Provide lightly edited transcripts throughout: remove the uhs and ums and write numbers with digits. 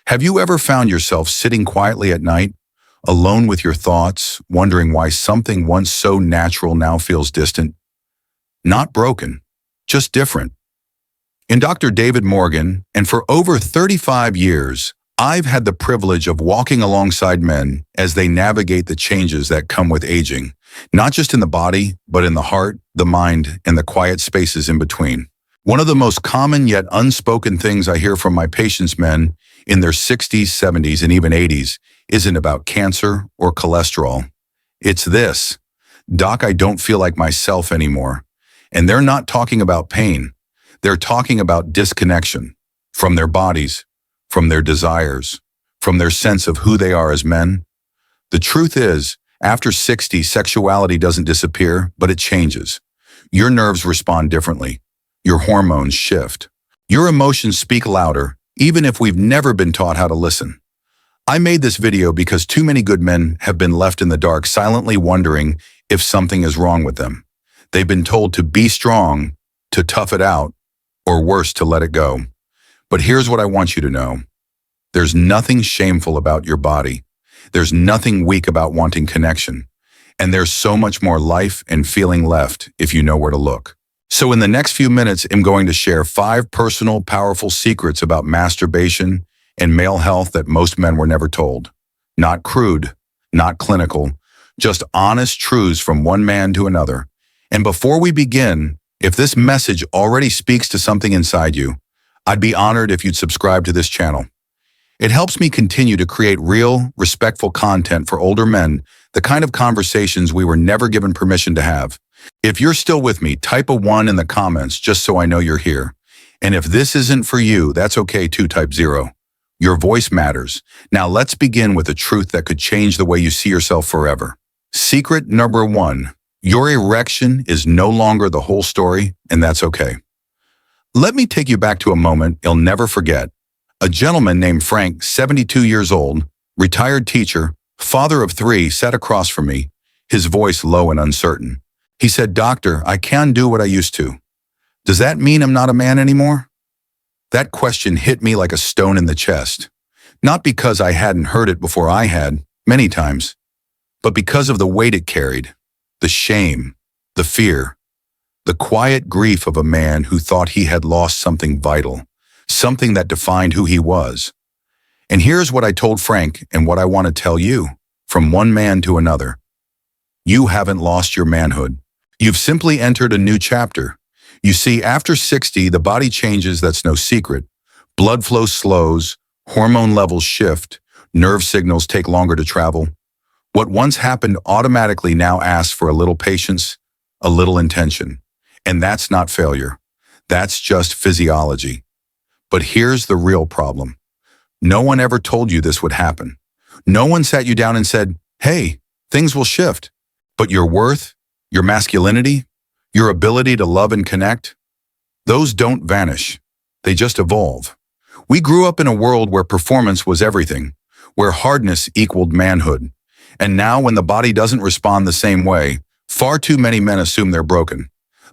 Have you ever found yourself sitting quietly at night, alone with your thoughts, wondering why something once so natural now feels distant? Not broken, just different. In Dr. David Morgan, and for over 35 years, I've had the privilege of walking alongside men as they navigate the changes that come with aging, not just in the body, but in the heart, the mind, and the quiet spaces in between. One of the most common yet unspoken things I hear from my patients, men in their 60s, 70s, and even 80s, isn't about cancer or cholesterol. It's this: "Doc, I don't feel like myself anymore." And they're not talking about pain. They're talking about disconnection from their bodies, from their desires, from their sense of who they are as men. The truth is, after 60, sexuality doesn't disappear, but it changes. Your nerves respond differently. Your hormones shift. Your emotions speak louder, even if we've never been taught how to listen. I made this video because too many good men have been left in the dark, silently wondering if something is wrong with them. They've been told to be strong, to tough it out, or worse, to let it go. But here's what I want you to know. There's nothing shameful about your body. There's nothing weak about wanting connection. And there's so much more life and feeling left if you know where to look. So in the next few minutes, I'm going to share 5 personal, powerful secrets about masturbation and male health that most men were never told. Not crude, not clinical, just honest truths from one man to another. And before we begin, if this message already speaks to something inside you, I'd be honored if you'd subscribe to this channel. It helps me continue to create real, respectful content for older men, the kind of conversations we were never given permission to have. If you're still with me, type a 1 in the comments just so I know you're here. And if this isn't for you, that's okay too, type 0. Your voice matters. Now let's begin with a truth that could change the way you see yourself forever. Secret number 1. Your erection is no longer the whole story, and that's okay. Let me take you back to a moment you'll never forget. A gentleman named Frank, 72 years old, retired teacher, father of 3, sat across from me, his voice low and uncertain. He said, "Doctor, I can do what I used to. Does that mean I'm not a man anymore?" That question hit me like a stone in the chest. Not because I hadn't heard it before I had, many times, but because of the weight it carried, the shame, the fear, the quiet grief of a man who thought he had lost something vital, something that defined who he was. And here's what I told Frank and what I want to tell you, from one man to another. You haven't lost your manhood. You've simply entered a new chapter. You see, after 60, the body changes, that's no secret. Blood flow slows, hormone levels shift, nerve signals take longer to travel. What once happened automatically now asks for a little patience, a little intention. And that's not failure. That's just physiology. But here's the real problem. No one ever told you this would happen. No one sat you down and said, "Hey, things will shift." But your worth, your masculinity, your ability to love and connect, those don't vanish. They just evolve. We grew up in a world where performance was everything, where hardness equaled manhood. And now when the body doesn't respond the same way, far too many men assume they're broken.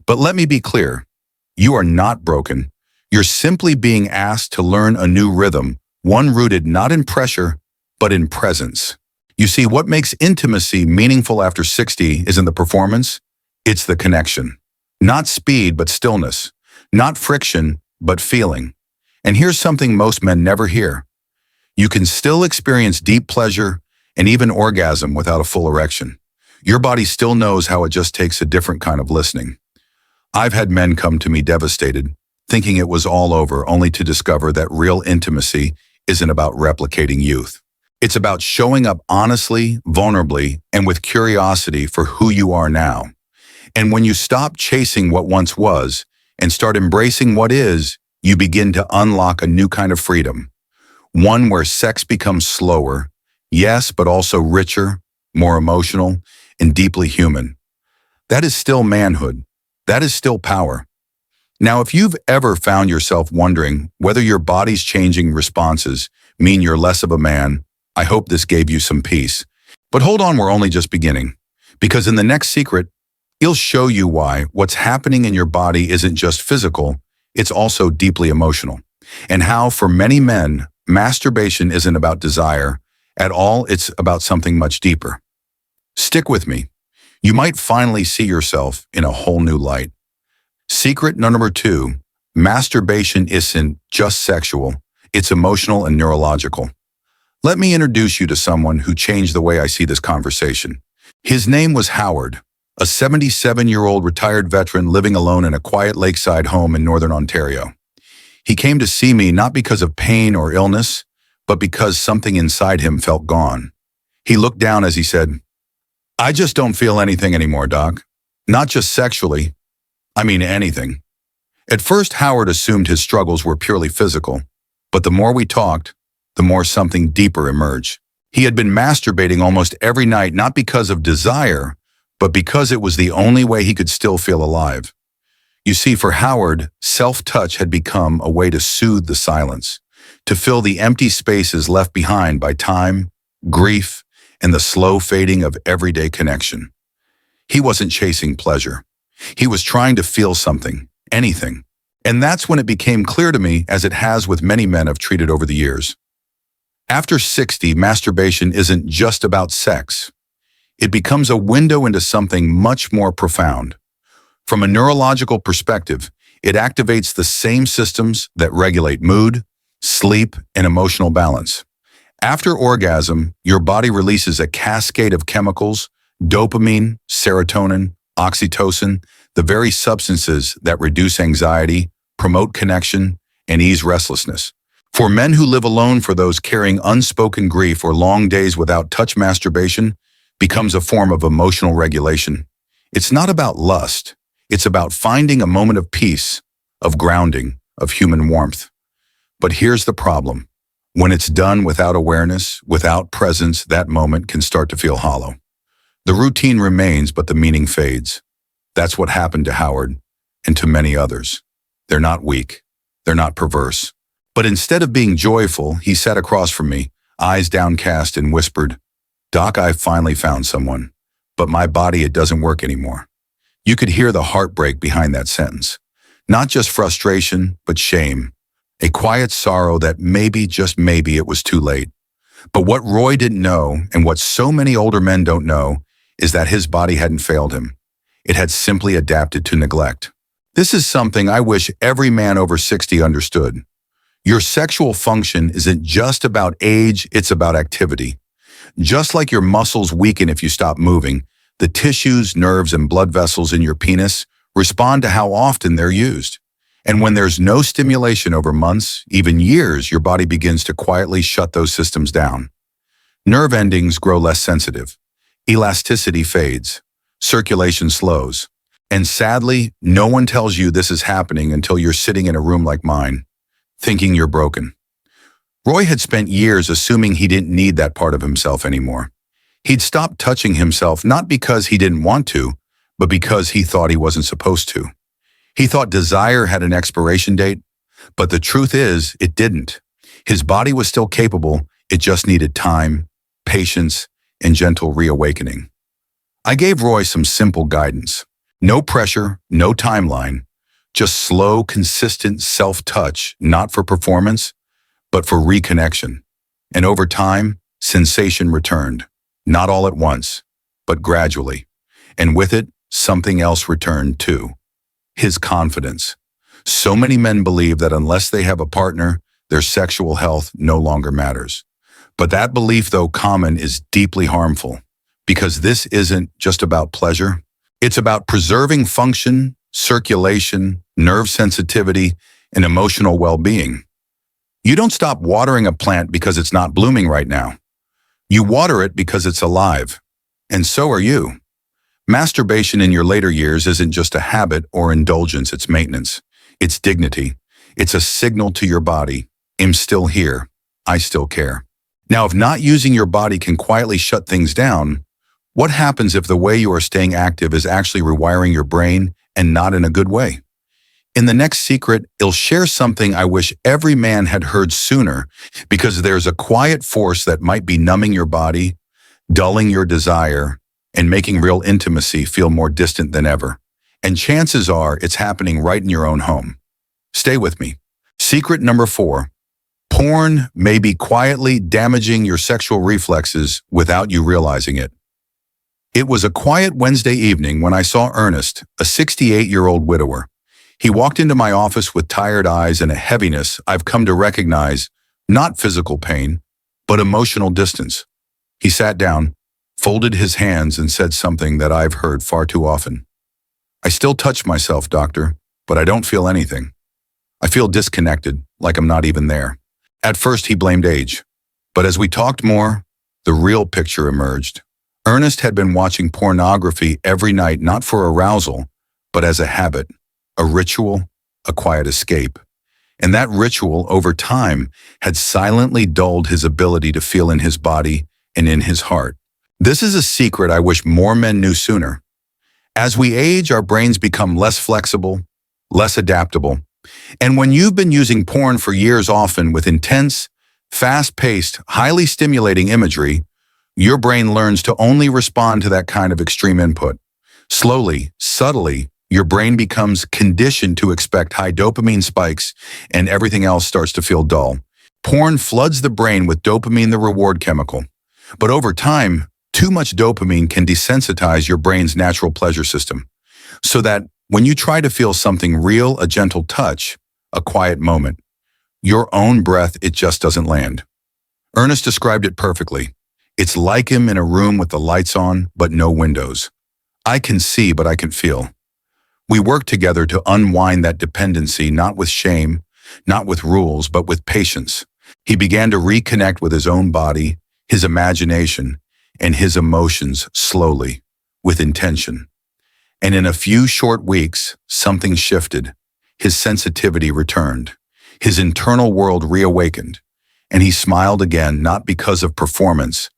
But let me be clear. You are not broken. You're simply being asked to learn a new rhythm, one rooted not in pressure, but in presence. You see, what makes intimacy meaningful after 60 isn't the performance, it's the connection. Not speed, but stillness. Not friction, but feeling. And here's something most men never hear. You can still experience deep pleasure and even orgasm without a full erection. Your body still knows how, it just takes a different kind of listening. I've had men come to me devastated, thinking it was all over, only to discover that real intimacy isn't about replicating youth. It's about showing up honestly, vulnerably, and with curiosity for who you are now. And when you stop chasing what once was and start embracing what is, you begin to unlock a new kind of freedom. One where sex becomes slower, yes, but also richer, more emotional, and deeply human. That is still manhood. That is still power. Now, if you've ever found yourself wondering whether your body's changing responses mean you're less of a man, I hope this gave you some peace. But hold on, we're only just beginning. Because in the next secret, it'll show you why what's happening in your body isn't just physical, it's also deeply emotional. And how, for many men, masturbation isn't about desire at all, it's about something much deeper. Stick with me. You might finally see yourself in a whole new light. Secret number 2, masturbation isn't just sexual, it's emotional and neurological. Let me introduce you to someone who changed the way I see this conversation. His name was Howard, a 77-year-old retired veteran living alone in a quiet lakeside home in northern Ontario. He came to see me not because of pain or illness, but because something inside him felt gone. He looked down as he said, "I just don't feel anything anymore, Doc. Not just sexually. I mean anything." At first, Howard assumed his struggles were purely physical, but the more we talked, the more something deeper emerged. He had been masturbating almost every night, not because of desire, but because it was the only way he could still feel alive. You see, for Howard, self-touch had become a way to soothe the silence, to fill the empty spaces left behind by time, grief, and the slow fading of everyday connection. He wasn't chasing pleasure. He was trying to feel something, anything. And that's when it became clear to me, as it has with many men I've treated over the years. After 60, masturbation isn't just about sex. It becomes a window into something much more profound. From a neurological perspective, it activates the same systems that regulate mood, sleep, and emotional balance. After orgasm, your body releases a cascade of chemicals: dopamine, serotonin, oxytocin, the very substances that reduce anxiety, promote connection, and ease restlessness. For men who live alone, for those carrying unspoken grief or long days without touch, masturbation becomes a form of emotional regulation. It's not about lust. It's about finding a moment of peace, of grounding, of human warmth. But here's the problem. When it's done without awareness, without presence, that moment can start to feel hollow. The routine remains, but the meaning fades. That's what happened to Howard and to many others. They're not weak. They're not perverse. But instead of being joyful, he sat across from me, eyes downcast, and whispered, "Doc, I finally found someone, but my body, it doesn't work anymore." You could hear the heartbreak behind that sentence. Not just frustration, but shame. A quiet sorrow that maybe, just maybe, it was too late. But what Roy didn't know, and what so many older men don't know, is that his body hadn't failed him. It had simply adapted to neglect. This is something I wish every man over 60 understood. Your sexual function isn't just about age, it's about activity. Just like your muscles weaken if you stop moving, the tissues, nerves, and blood vessels in your penis respond to how often they're used. And when there's no stimulation over months, even years, your body begins to quietly shut those systems down. Nerve endings grow less sensitive. Elasticity fades. Circulation slows. And sadly, no one tells you this is happening until you're sitting in a room like mine, thinking you're broken. Roy had spent years assuming he didn't need that part of himself anymore. He'd stopped touching himself not because he didn't want to, but because he thought he wasn't supposed to. He thought desire had an expiration date, but the truth is, it didn't. His body was still capable, it just needed time, patience, and gentle reawakening. I gave Roy some simple guidance. No pressure, no timeline, just slow, consistent self-touch, not for performance, but for reconnection. And over time, sensation returned. Not all at once, but gradually. And with it, something else returned too. His confidence. So many men believe that unless they have a partner, their sexual health no longer matters. But that belief, though common, is deeply harmful, because this isn't just about pleasure. It's about preserving function, circulation, nerve sensitivity, and emotional well-being. You don't stop watering a plant because it's not blooming right now. You water it because it's alive. And so are you. Masturbation in your later years isn't just a habit or indulgence, it's maintenance. It's dignity. It's a signal to your body. I'm still here. I still care. Now, if not using your body can quietly shut things down, what happens if the way you are staying active is actually rewiring your brain and not in a good way? In the next secret, I'll share something I wish every man had heard sooner, because there's a quiet force that might be numbing your body, dulling your desire, and making real intimacy feel more distant than ever. And chances are it's happening right in your own home. Stay with me. Secret number 4, Porn may be quietly damaging your sexual reflexes without you realizing it. It was a quiet Wednesday evening when I saw Ernest, a 68-year-old widower. He walked into my office with tired eyes and a heaviness I've come to recognize, not physical pain, but emotional distance. He sat down, folded his hands, and said something that I've heard far too often. "I still touch myself, doctor, but I don't feel anything. I feel disconnected, like I'm not even there." At first, he blamed age. But as we talked more, the real picture emerged. Ernest had been watching pornography every night, not for arousal, but as a habit, a ritual, a quiet escape. And that ritual, over time, had silently dulled his ability to feel in his body and in his heart. This is a secret I wish more men knew sooner. As we age, our brains become less flexible, less adaptable. And when you've been using porn for years, often with intense, fast-paced, highly stimulating imagery, your brain learns to only respond to that kind of extreme input. Slowly, subtly, your brain becomes conditioned to expect high dopamine spikes, and everything else starts to feel dull. Porn floods the brain with dopamine, the reward chemical. But over time, too much dopamine can desensitize your brain's natural pleasure system, so that when you try to feel something real, a gentle touch, a quiet moment, your own breath, it just doesn't land. Ernest described it perfectly. It's like him in a room with the lights on, but no windows. I can see, but I can feel. We work together to unwind that dependency, not with shame, not with rules, but with patience. He began to reconnect with his own body, his imagination, and his emotions slowly, with intention. And in a few short weeks, something shifted. His sensitivity returned. His internal world reawakened. And he smiled again, not because of performance,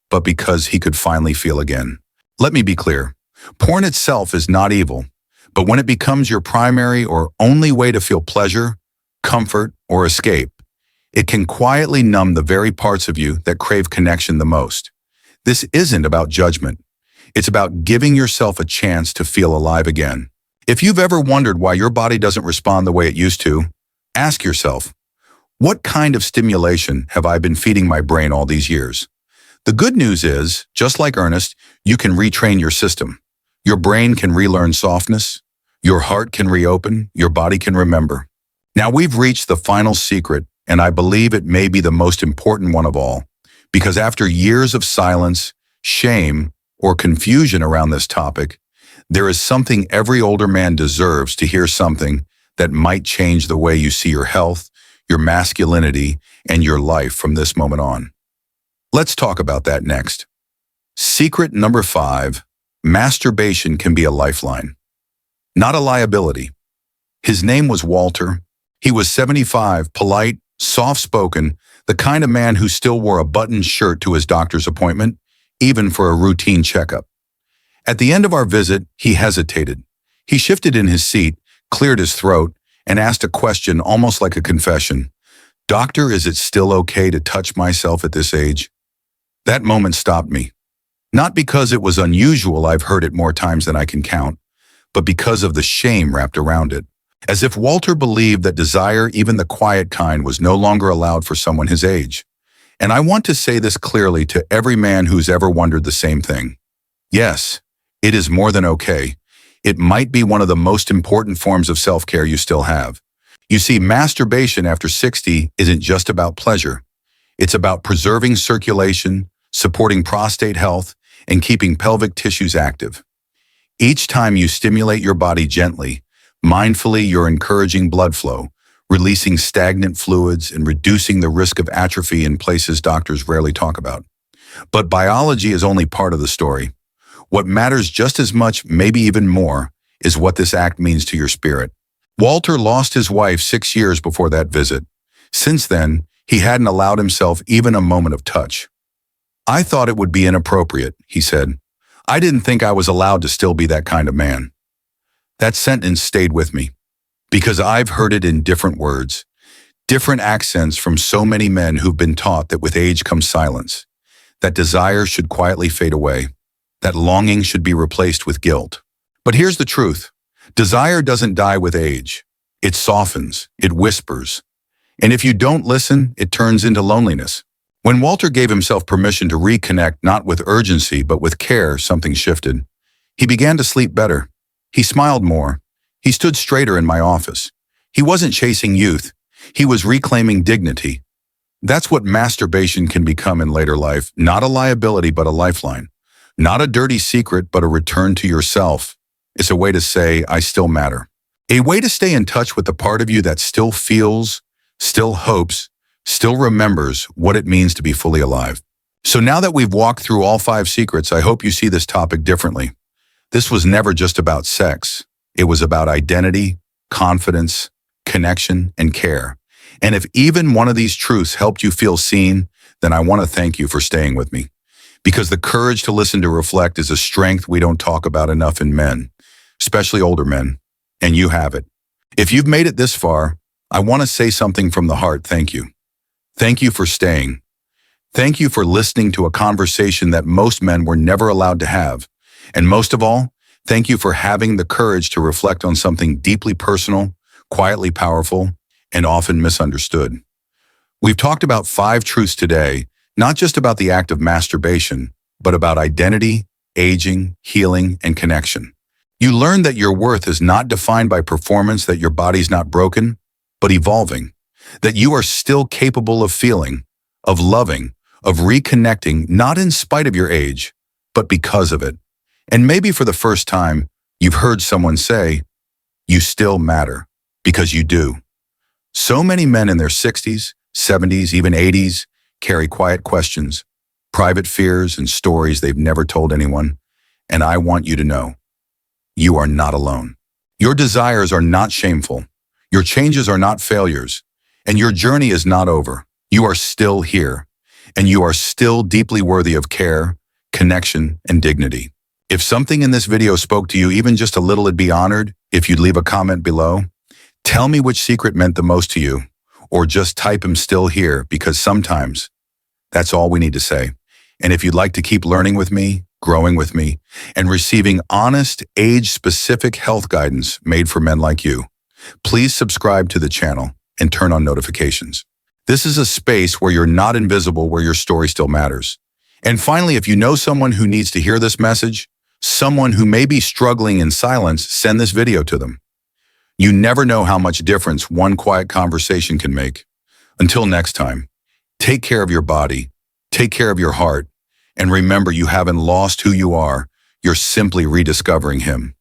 but because he could finally feel again. Let me be clear. Porn itself is not evil, but when it becomes your primary or only way to feel pleasure, comfort, or escape, it can quietly numb the very parts of you that crave connection the most. This isn't about judgment. It's about giving yourself a chance to feel alive again. If you've ever wondered why your body doesn't respond the way it used to, ask yourself, what kind of stimulation have I been feeding my brain all these years? The good news is, just like Ernest, you can retrain your system. Your brain can relearn softness, your heart can reopen, your body can remember. Now we've reached the final secret, and I believe it may be the most important one of all, because after years of silence, shame, or confusion around this topic, there is something every older man deserves to hear, something that might change the way you see your health, your masculinity, and your life from this moment on. Let's talk about that next. Secret number 5, masturbation can be a lifeline, not a liability. His name was Walter. He was 75, polite, soft-spoken, the kind of man who still wore a buttoned shirt to his doctor's appointment, even for a routine checkup. At the end of our visit, he hesitated. He shifted in his seat, cleared his throat, and asked a question almost like a confession. "Doctor, is it still okay to touch myself at this age?" That moment stopped me. Not because it was unusual, I've heard it more times than I can count, but because of the shame wrapped around it. As if Walter believed that desire, even the quiet kind, was no longer allowed for someone his age. And I want to say this clearly to every man who's ever wondered the same thing. Yes, it is more than okay. It might be one of the most important forms of self-care you still have. You see, masturbation after 60 isn't just about pleasure. It's about preserving circulation, supporting prostate health, and keeping pelvic tissues active. Each time you stimulate your body gently, mindfully, you're encouraging blood flow, releasing stagnant fluids, and reducing the risk of atrophy in places doctors rarely talk about. But biology is only part of the story. What matters just as much, maybe even more, is what this act means to your spirit. Walter lost his wife 6 years before that visit. Since then, he hadn't allowed himself even a moment of touch. "I thought it would be inappropriate," he said. "I didn't think I was allowed to still be that kind of man." That sentence stayed with me, because I've heard it in different words, different accents from so many men who've been taught that with age comes silence, that desire should quietly fade away, that longing should be replaced with guilt. But here's the truth. Desire doesn't die with age. It softens, it whispers, And if you don't listen, it turns into loneliness. When Walter gave himself permission to reconnect not with urgency but with care, something shifted. He began to sleep better. He smiled more. He stood straighter in my office. He wasn't chasing youth. He was reclaiming dignity. That's what masturbation can become in later life, not a liability but a lifeline. Not a dirty secret but a return to yourself. It's a way to say, I still matter. A way to stay in touch with the part of you that still feels, still hopes, still remembers what it means to be fully alive. So now that we've walked through all 5 secrets, I hope you see this topic differently. This was never just about sex. It was about identity, confidence, connection, and care. And if even one of these truths helped you feel seen, then I want to thank you for staying with me. Because the courage to listen to reflect is a strength we don't talk about enough in men, especially older men. And you have it. If you've made it this far, I want to say something from the heart. Thank you. Thank you for staying. Thank you for listening to a conversation that most men were never allowed to have. And most of all, thank you for having the courage to reflect on something deeply personal, quietly powerful, and often misunderstood. We've talked about 5 truths today, not just about the act of masturbation, but about identity, aging, healing, and connection. You learned that your worth is not defined by performance, that your body's not broken, but evolving, that you are still capable of feeling, of loving, of reconnecting, not in spite of your age, but because of it. And maybe for the first time, you've heard someone say, you still matter, because you do. So many men in their 60s, 70s, even 80s carry quiet questions, private fears, and stories they've never told anyone. And I want you to know, you are not alone. Your desires are not shameful. Your changes are not failures. And your journey is not over. You are still here. And you are still deeply worthy of care, connection, and dignity. If something in this video spoke to you even just a little, I'd be honored if you'd leave a comment below. Tell me which secret meant the most to you, or just type "I'm still here," because sometimes that's all we need to say. And if you'd like to keep learning with me, growing with me, and receiving honest, age-specific health guidance made for men like you, please subscribe to the channel and turn on notifications. This is a space where you're not invisible, where your story still matters. And finally, if you know someone who needs to hear this message, someone who may be struggling in silence, send this video to them. You never know how much difference one quiet conversation can make. Until next time, take care of your body, take care of your heart, and remember, you haven't lost who you are. You're simply rediscovering him.